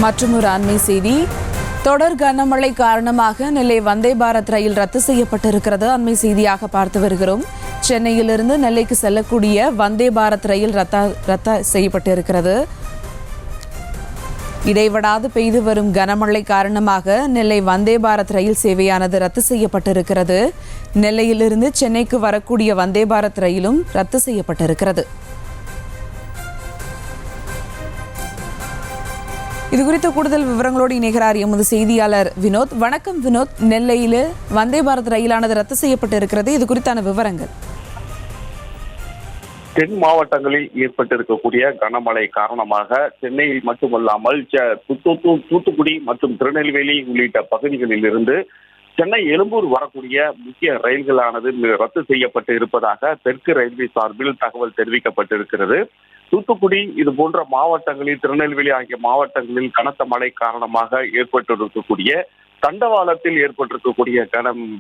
மற்றும் ஒரு அண்மை செய்தி. தொடர் கனமழை காரணமாக நெல்லை வந்தே பாரத் ரயில் ரத்து செய்யப்பட்டிருக்கிறது. அண்மை செய்தியாக பார்த்து வருகிறோம். சென்னையிலிருந்து நெல்லைக்கு செல்லக்கூடிய வந்தே பாரத் ரயில் ரத்து செய்யப்பட்டிருக்கிறது. இடைவிடாது பெய்து வரும் கனமழை காரணமாக நெல்லை வந்தே பாரத் ரயில் சேவையானது ரத்து செய்யப்பட்டிருக்கிறது. நெல்லையிலிருந்து சென்னைக்கு வரக்கூடிய வந்தே பாரத் ரயிலும் ரத்து செய்யப்பட்டிருக்கிறது. இது குறித்த கூடுதல் விவரங்களோடு இணைகிறார் எமது செய்தியாளர் வினோத். வணக்கம் வினோத். நெல்லையில் வந்தே பாரத் ரயிலானது ரத்து செய்யப்பட்டிருக்கிறது. இது குறித்தான விவரங்கள். தென் மாவட்டங்களில் ஏற்பட்டிருக்கக்கூடிய கனமழை காரணமாக சென்னையில் மட்டுமல்லாமல் தூத்துக்குடி மற்றும் திருநெல்வேலி உள்ளிட்ட பகுதிகளில் இருந்து சென்னை எழும்பூர் வரக்கூடிய முக்கிய ரயில்களானது ரத்து செய்யப்பட்டு இருப்பதாக தெற்கு ரயில்வே சார்பில் தகவல் தெரிவிக்கப்பட்டிருக்கிறது. தூத்துக்குடி இது போன்ற மாவட்டங்களில், திருநெல்வேலி ஆகிய மாவட்டங்களில் கனத்த மழை காரணமாக ஏற்பட்டிருக்கக்கூடிய தண்டவாளத்தில் ஏற்பட்டிருக்கக்கூடிய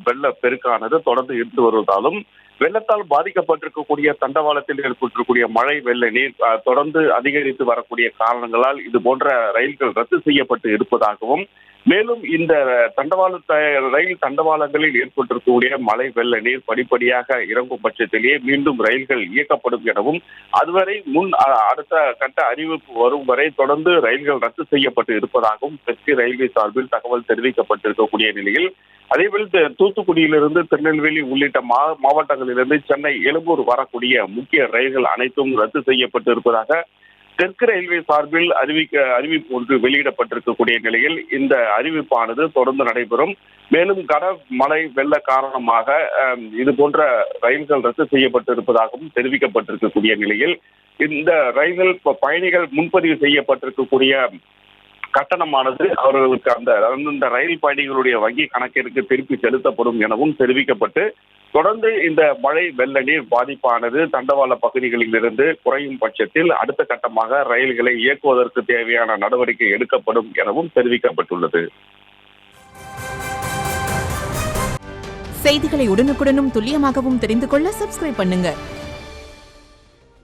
வெள்ள பெருக்கானது தொடர்ந்து இருந்து வருவதாலும், வெள்ளத்தால் பாதிக்கப்பட்டிருக்கக்கூடிய தண்டவாளத்தில் ஏற்பட்டிருக்கக்கூடிய மழை வெள்ள நீர் தொடர்ந்து அதிகரித்து வரக்கூடிய காரணங்களால் இது போன்ற ரயில்கள் ரத்து செய்யப்பட்டு இருப்பதாகவும், மேலும் இந்த ரயில் தண்டவாளங்களில் ஏற்பட்டிருக்கக்கூடிய மழை வெள்ள நீர் படிப்படியாக இறங்கும் பட்சத்திலேயே மீண்டும் ரயில்கள் இயக்கப்படும் எனவும், அதுவரை அடுத்த கட்ட அறிவிப்பு வரும் வரை தொடர்ந்து ரயில்கள் ரத்து செய்யப்பட்டு இருப்பதாகவும் தெற்கு ரயில்வே சார்பில் தகவல் தெரிவிக்கப்பட்டிருக்கக்கூடிய நிலையில், அதேபோல் தூத்துக்குடியிலிருந்து திருநெல்வேலி உள்ளிட்ட மாவட்டங்களிலிருந்து சென்னை எழும்பூர் வரக்கூடிய முக்கிய ரயில்கள் அனைத்தும் ரத்து செய்யப்பட்டு இருப்பதாக தெற்கு ரயில்வே சார்பில் அறிவிப்பு ஒன்று வெளியிடப்பட்டிருக்கக்கூடிய நிலையில் இந்த அறிவிப்பானது தொடர்ந்து நடைபெறும். மேலும் கனமழை வெள்ள காரணமாக இது போன்ற ரயில்கள் ரத்து செய்யப்பட்டு இருப்பதாகவும் தெரிவிக்கப்பட்டிருக்கக்கூடிய நிலையில், இந்த ரயில்கள் பயணிகள் முன்பதிவு செய்யப்பட்டிருக்கக்கூடிய கட்டணமானது அவர்களுக்கு அந்த ரயில் பயணிகளுடைய வங்கி கணக்கிற்கு திருப்பி செலுத்தப்படும் எனவும் தெரிவிக்கப்பட்டு, தொடர்ந்து இந்த மழை வெள்ள நீர் பாதிப்பானது தண்டவாள பகுதிகளில் இருந்து குறையும் பட்சத்தில் அடுத்த கட்டமாக ரயில்களை இயக்குவதற்கு தேவையான நடவடிக்கை எடுக்கப்படும் எனவும் தெரிவிக்கப்பட்டுள்ளது. செய்திகளை உடனுக்குடனும் துல்லியமாகவும் தெரிந்து கொள்ள சப்ஸ்கிரைப் பண்ணுங்க.